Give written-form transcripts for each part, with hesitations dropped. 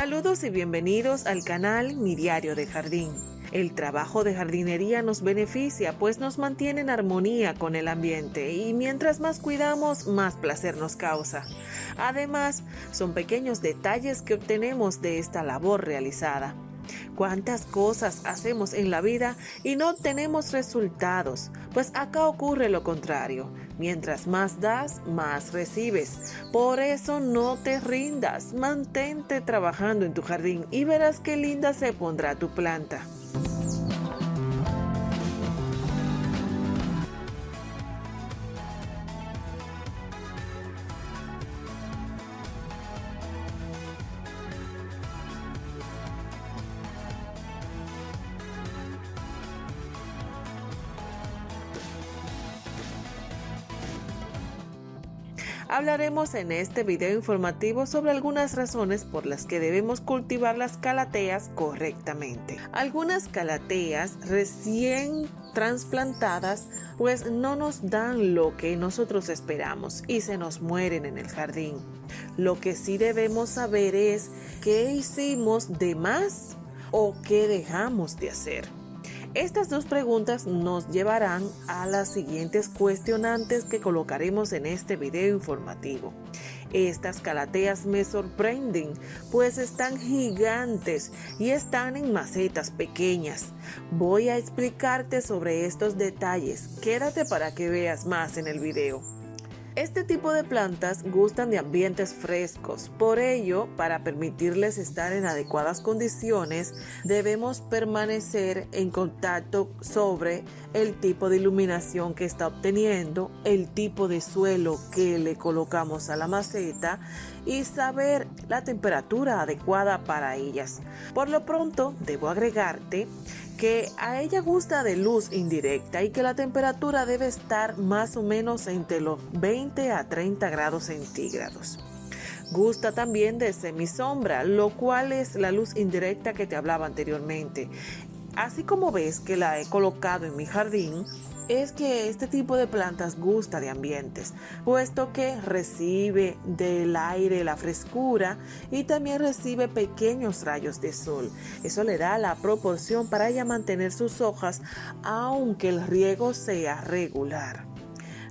Saludos y bienvenidos al canal Mi Diario de Jardín. El trabajo de jardinería nos beneficia, pues nos mantiene en armonía con el ambiente y mientras más cuidamos, más placer nos causa. Además, son pequeños detalles que obtenemos de esta labor realizada. ¿Cuántas cosas hacemos en la vida y no obtenemos resultados? Pues acá ocurre lo contrario. Mientras más das, más recibes. Por eso no te rindas, mantente trabajando en tu jardín y verás qué linda se pondrá tu planta. Hablaremos en este video informativo sobre algunas razones por las que debemos cultivar las calateas correctamente. Algunas calateas recién trasplantadas pues no nos dan lo que nosotros esperamos y se nos mueren en el jardín. Lo que sí debemos saber es qué hicimos de más o qué dejamos de hacer. Estas dos preguntas nos llevarán a las siguientes cuestionantes que colocaremos en este video informativo. Estas calateas me sorprenden, pues están gigantes y están en macetas pequeñas. Voy a explicarte sobre estos detalles. Quédate para que veas más en el video. Este tipo de plantas gustan de ambientes frescos, por ello, para permitirles estar en adecuadas condiciones, debemos permanecer en contacto sobre el tipo de iluminación que está obteniendo, el tipo de suelo que le colocamos a la maceta y saber la temperatura adecuada para ellas. Por lo pronto, debo agregarte que a ella gusta de luz indirecta y que la temperatura debe estar más o menos entre los 20 a 30 grados centígrados. Gusta también de semisombra, lo cual es la luz indirecta que te hablaba anteriormente. Así como ves que la he colocado en mi jardín, es que este tipo de plantas gusta de ambientes, puesto que recibe del aire la frescura y también recibe pequeños rayos de sol. Eso le da la proporción para ella mantener sus hojas, aunque el riego sea regular.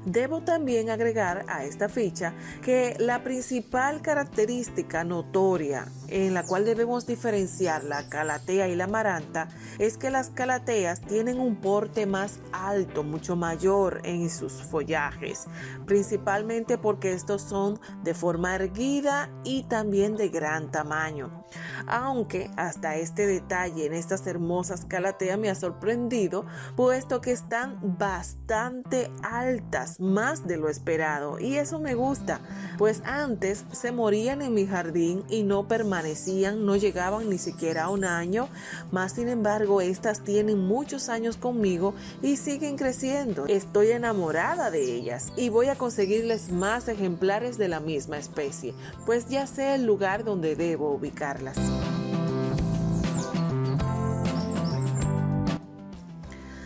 Debo también agregar a esta ficha que la principal característica notoria en la cual debemos diferenciar la calatea y la amaranta es que las calateas tienen un porte más alto, mucho mayor en sus follajes, principalmente porque estos son de forma erguida y también de gran tamaño. Aunque hasta este detalle en estas hermosas calateas me ha sorprendido, puesto que están bastante altas, más de lo esperado, y eso me gusta, pues antes se morían en mi jardín y no permanecían, no llegaban ni siquiera a un año, más sin embargo estas tienen muchos años conmigo y siguen creciendo. Estoy enamorada de ellas y voy a conseguirles más ejemplares de la misma especie, pues ya sé el lugar donde debo ubicarlas.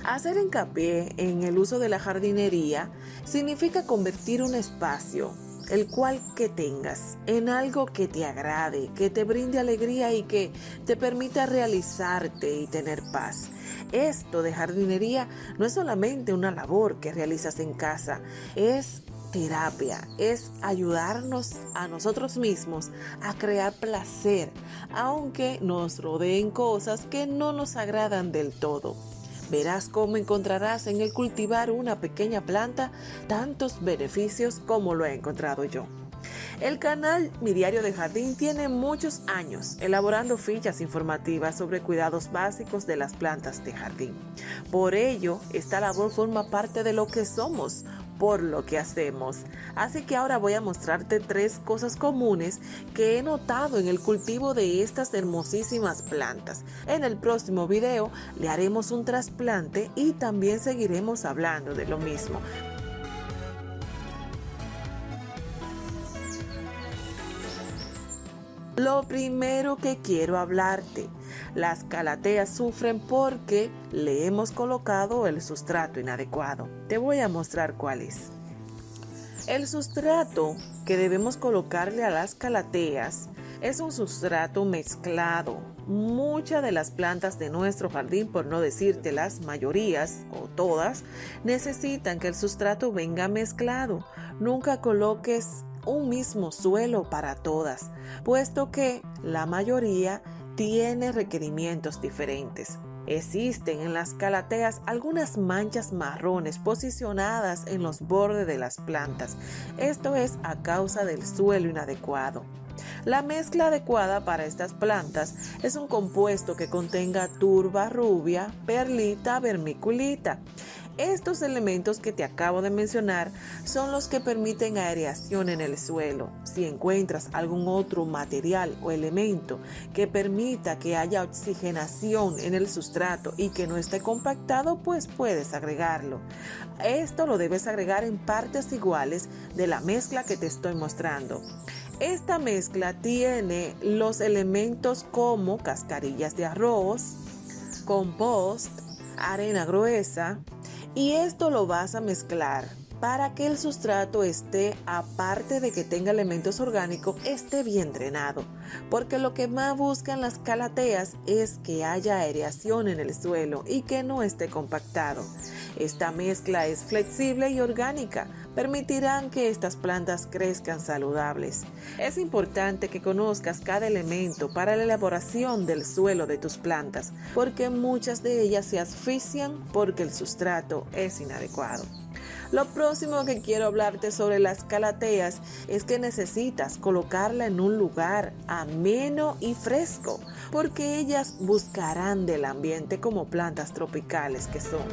Hacer hincapié en el uso de la jardinería significa convertir un espacio, el cual que tengas, en algo que te agrade, que te brinde alegría y que te permita realizarte y tener paz. Esto de jardinería no es solamente una labor que realizas en casa, es terapia, es ayudarnos a nosotros mismos a crear placer, aunque nos rodeen cosas que no nos agradan del todo. Verás cómo encontrarás en el cultivar una pequeña planta tantos beneficios como lo he encontrado yo. El canal Mi Diario de Jardín tiene muchos años elaborando fichas informativas sobre cuidados básicos de las plantas de jardín. Por ello, esta labor forma parte de lo que somos, por lo que hacemos. Así que ahora voy a mostrarte 3 cosas comunes que he notado en el cultivo de estas hermosísimas plantas. En el próximo video le haremos un trasplante y también seguiremos hablando de lo mismo. Lo primero que quiero hablarte, las calateas sufren porque le hemos colocado el sustrato inadecuado. Te voy a mostrar cuál es. El sustrato que debemos colocarle a las calateas Es un sustrato mezclado. Muchas de las plantas de nuestro jardín, por no decirte las mayorías o todas, necesitan que el sustrato venga mezclado. Nunca coloques un mismo suelo para todas, puesto que la mayoría tiene requerimientos diferentes. Existen en las calateas algunas manchas marrones posicionadas en los bordes de las plantas. Esto es a causa del suelo inadecuado. La mezcla adecuada para estas plantas es un compuesto que contenga turba rubia, perlita, vermiculita. Estos elementos que te acabo de mencionar son los que permiten aireación en el suelo. Si encuentras algún otro material o elemento que permita que haya oxigenación en el sustrato y que no esté compactado, pues puedes agregarlo. Esto lo debes agregar en partes iguales de la mezcla que te estoy mostrando. Esta mezcla tiene los elementos como cascarillas de arroz, compost, arena gruesa, y esto lo vas a mezclar para que el sustrato esté, aparte de que tenga elementos orgánicos, esté bien drenado, porque lo que más buscan las calateas es que haya aireación en el suelo y que no esté compactado. Esta mezcla es flexible y orgánica, permitirán que estas plantas crezcan saludables. Es importante que conozcas cada elemento para la elaboración del suelo de tus plantas, porque muchas de ellas se asfixian porque el sustrato es inadecuado. Lo próximo que quiero hablarte sobre las calateas es que necesitas colocarla en un lugar ameno y fresco, porque ellas buscarán del ambiente como plantas tropicales que son.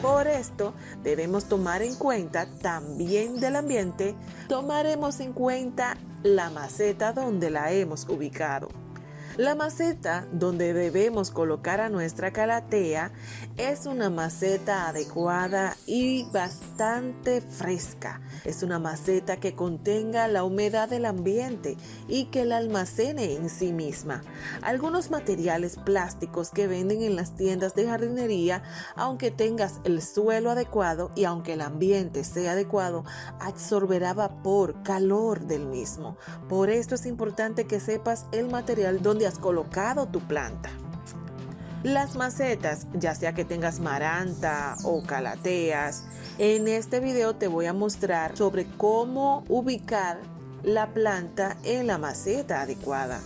Por esto debemos tomar en cuenta también del ambiente, tomaremos en cuenta la maceta donde la hemos ubicado. La maceta donde debemos colocar a nuestra calatea es una maceta adecuada y bastante fresca. Es una maceta que contenga la humedad del ambiente y que la almacene en sí misma. Algunos materiales plásticos que venden en las tiendas de jardinería, aunque tengas el suelo adecuado y aunque el ambiente sea adecuado, absorberá vapor, calor del mismo. Por esto es importante que sepas el material donde has colocado tu planta. Las macetas, ya sea que tengas maranta o calateas, en este video te voy a mostrar sobre cómo ubicar la planta en la maceta adecuada.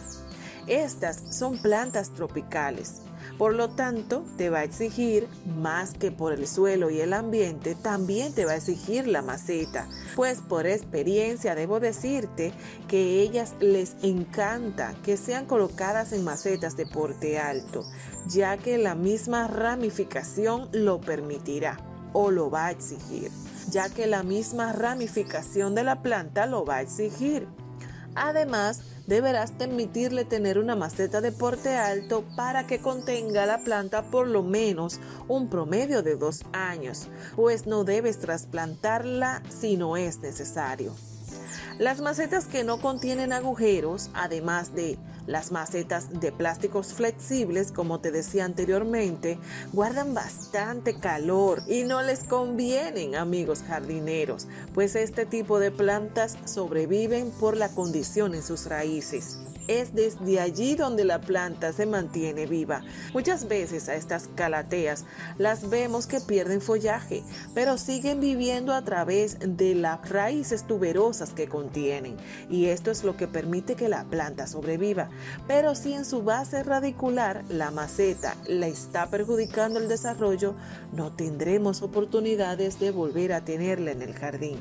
Estas son plantas tropicales, por lo tanto te va a exigir más que por el suelo y el ambiente, también te va a exigir la maceta, pues por experiencia debo decirte que a ellas les encanta que sean colocadas en macetas de porte alto, ya que la misma ramificación lo permitirá o lo va a exigir, ya que la misma ramificación de la planta lo va a exigir. Además, deberás permitirle tener una maceta de porte alto para que contenga la planta por lo menos un promedio de 2 años, pues no debes trasplantarla si no es necesario. Las macetas que no contienen agujeros, además de las macetas de plásticos flexibles, como te decía anteriormente, guardan bastante calor y no les convienen, amigos jardineros, pues este tipo de plantas sobreviven por la condición en sus raíces. Es desde allí donde la planta se mantiene viva. Muchas veces a estas calateas las vemos que pierden follaje, pero siguen viviendo a través de las raíces tuberosas que contienen, y esto es lo que permite que la planta sobreviva. Pero si en su base radicular la maceta le está perjudicando el desarrollo, no tendremos oportunidades de volver a tenerla en el jardín.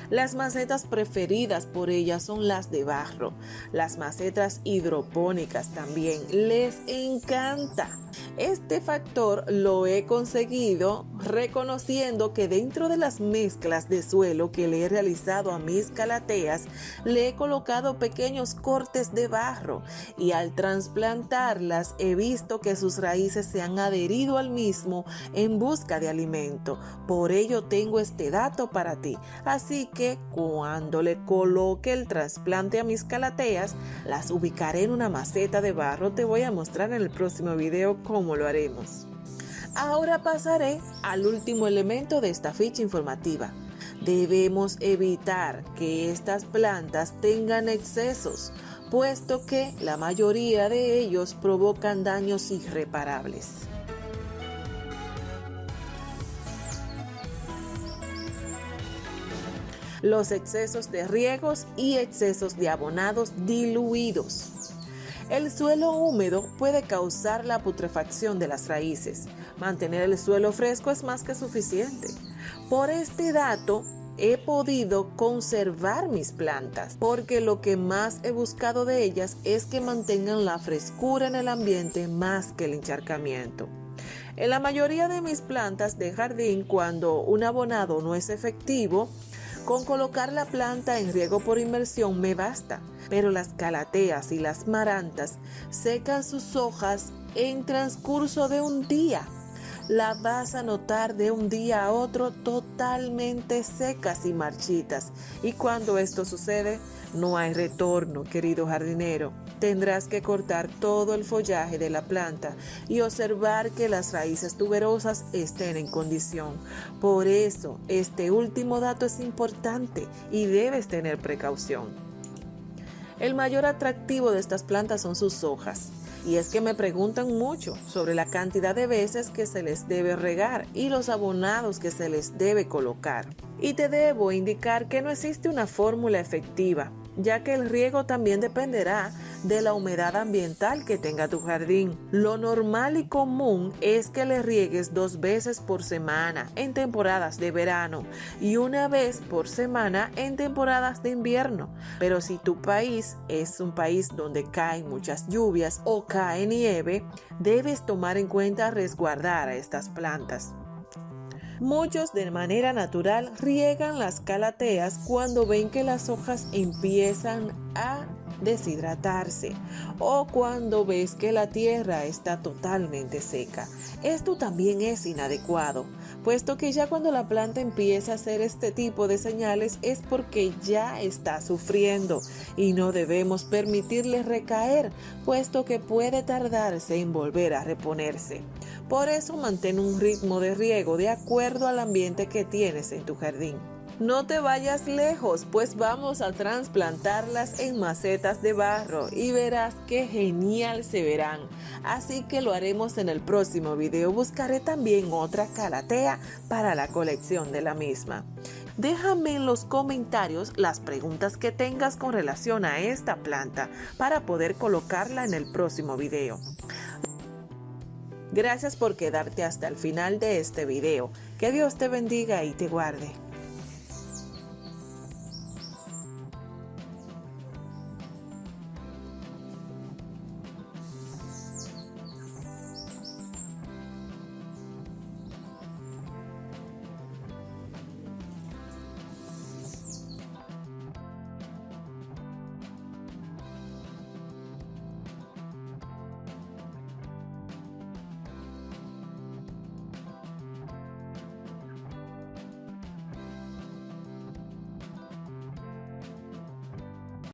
Las macetas preferidas por ellas son las de barro. Las macetas hidropónicas también les encanta. Este factor lo he conseguido reconociendo que dentro de las mezclas de suelo que le he realizado a mis calateas, le he colocado pequeños cortes de barro y al trasplantarlas he visto que sus raíces se han adherido al mismo en busca de alimento. Por ello tengo este dato para ti. Así que cuando le coloque el trasplante a mis calateas, las ubicaré en una maceta de barro. Te voy a mostrar en el próximo video cómo lo haremos. Ahora pasaré al último elemento de esta ficha informativa. Debemos evitar que estas plantas tengan excesos, puesto que la mayoría de ellos provocan daños irreparables. Los excesos de riegos y excesos de abonados diluidos. El suelo húmedo puede causar la putrefacción de las raíces. Mantener el suelo fresco es más que suficiente. Por este dato, he podido conservar mis plantas, porque lo que más he buscado de ellas es que mantengan la frescura en el ambiente más que el encharcamiento. En la mayoría de mis plantas de jardín, cuando un abonado no es efectivo, con colocar la planta en riego por inmersión me basta, pero las calateas y las marantas secan sus hojas en transcurso de un día. La vas a notar de un día a otro totalmente secas y marchitas. Y cuando esto sucede, no hay retorno, querido jardinero. Tendrás que cortar todo el follaje de la planta y observar que las raíces tuberosas estén en condición. Por eso, este último dato es importante y debes tener precaución. El mayor atractivo de estas plantas son sus hojas. Y es que me preguntan mucho sobre la cantidad de veces que se les debe regar y los abonados que se les debe colocar. Y te debo indicar que no existe una fórmula efectiva, ya que el riego también dependerá de la humedad ambiental que tenga tu jardín. Lo normal y común es que le riegues 2 veces por semana en temporadas de verano y 1 vez por semana en temporadas de invierno. Pero si tu país es un país donde caen muchas lluvias o cae nieve, debes tomar en cuenta resguardar a estas plantas. Muchos de manera natural riegan las calateas cuando ven que las hojas empiezan a deshidratarse o cuando ves que la tierra está totalmente seca. Esto también es inadecuado, puesto que ya cuando la planta empieza a hacer este tipo de señales es porque ya está sufriendo y no debemos permitirle recaer, puesto que puede tardarse en volver a reponerse. Por eso mantén un ritmo de riego de acuerdo al ambiente que tienes en tu jardín. No te vayas lejos, pues vamos a trasplantarlas en macetas de barro y verás qué genial se verán. Así que lo haremos en el próximo video. Buscaré también otra calatea para la colección de la misma. Déjame en los comentarios las preguntas que tengas con relación a esta planta para poder colocarla en el próximo video. Gracias por quedarte hasta el final de este video. Que Dios te bendiga y te guarde.